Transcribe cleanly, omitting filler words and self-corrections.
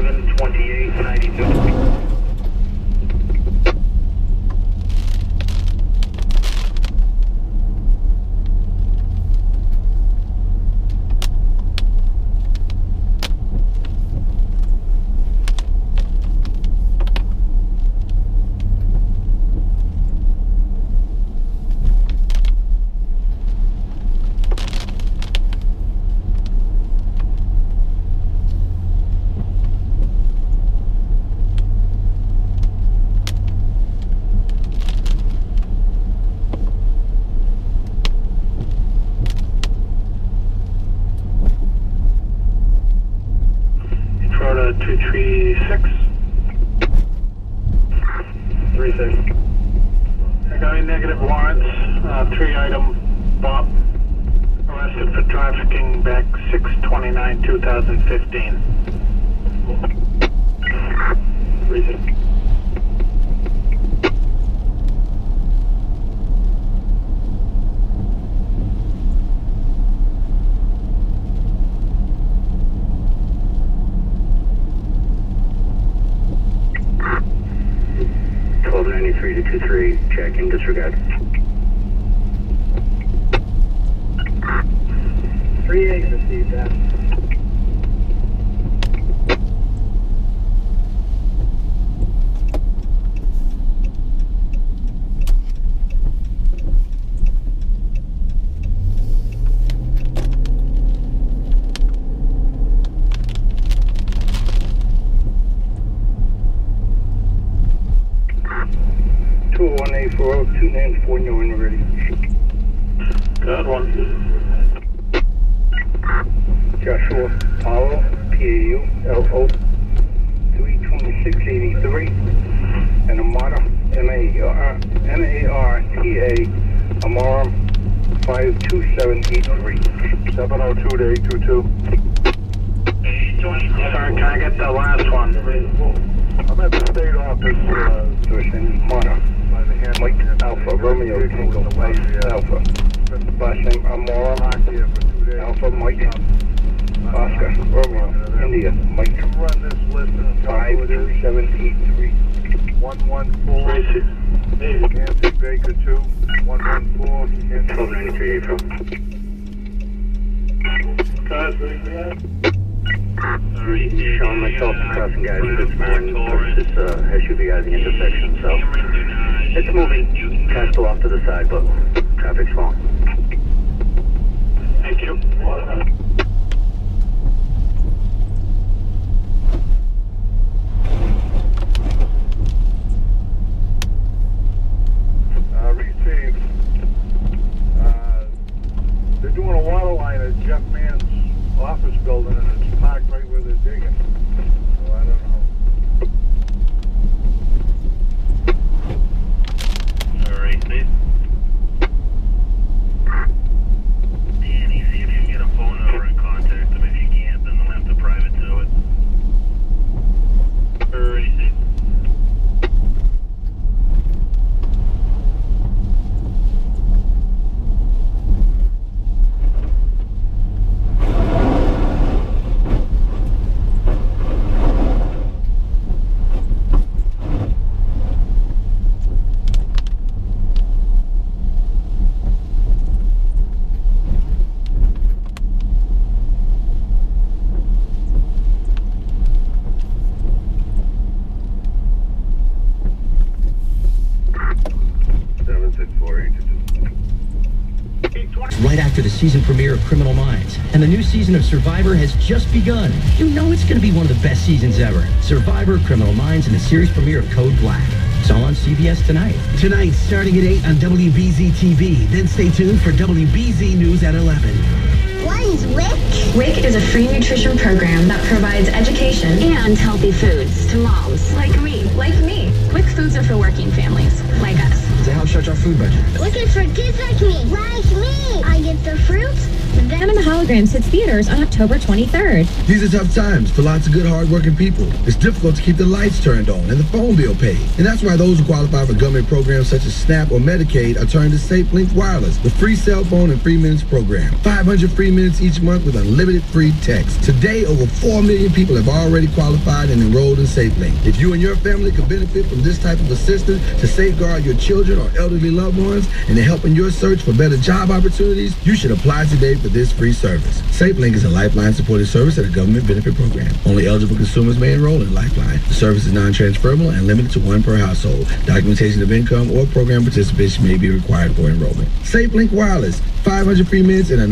112892. Florida 236. 36. I got any negative warrants, 3-item Bob. Arrested for trafficking back 6/29/2015. 36. To 23, check and disregard. 3-8 received that. For 294, when we're ready. Good one. Joshua Paulo, PAU, LO, 32683, and Amara, M-A-R-T-A, Amara, 52783. 702 to 822. Sorry, can I get the last one? I'm at the state office, Amara. Mike Alpha Romeo Tango Alpha. Last name Amora Alpha Mike Oscar Romeo India Mike 52783 114 Nancy Baker 2 114 1293 April. Showing myself crossing guys this morning. This SUV at the intersection, so it's moving. Cars still off to the side, but traffic's flowing. Thank you. Received. They're doing a water line at Jeff Mann's office building, and it's parked right where they're digging. So I don't know. Danny, see if you can get a phone number and contact them. If you can't, then they'll have to private to it. Alrighty, see? Right after the season premiere of Criminal Minds, and the new season of Survivor has just begun. You know it's going to be one of the best seasons ever. Survivor, Criminal Minds, and the series premiere of Code Black. It's all on CBS tonight. Tonight, starting at 8 on WBZ-TV. Then stay tuned for WBZ News at 11. What is WIC? WIC is a free nutrition program that provides education and healthy foods to moms like me. WIC foods are for working families like us. To help stretch our food budget. WIC is for kids like me. Like me! I get the fruits, Them and the Holograms hits theaters on October 23rd. These are tough times for lots of good, hard-working people. It's difficult to keep the lights turned on and the phone bill paid. And that's why those who qualify for government programs such as SNAP or Medicaid are turning to SafeLink Wireless, the free cell phone and free minutes program. 500 free minutes each month with unlimited free text. Today, over 4 million people have already qualified and enrolled in SafeLink. If you and your family could benefit from this type of assistance to safeguard your children or elderly loved ones and to help in your search for better job opportunities, you should apply today for this free service. SafeLink is a Lifeline supported service and a government benefit program. Only eligible consumers may enroll in Lifeline. The service is non-transferable and limited to one per household. Documentation of income or program participation may be required for enrollment. SafeLink Wireless, 500 free minutes and unlimited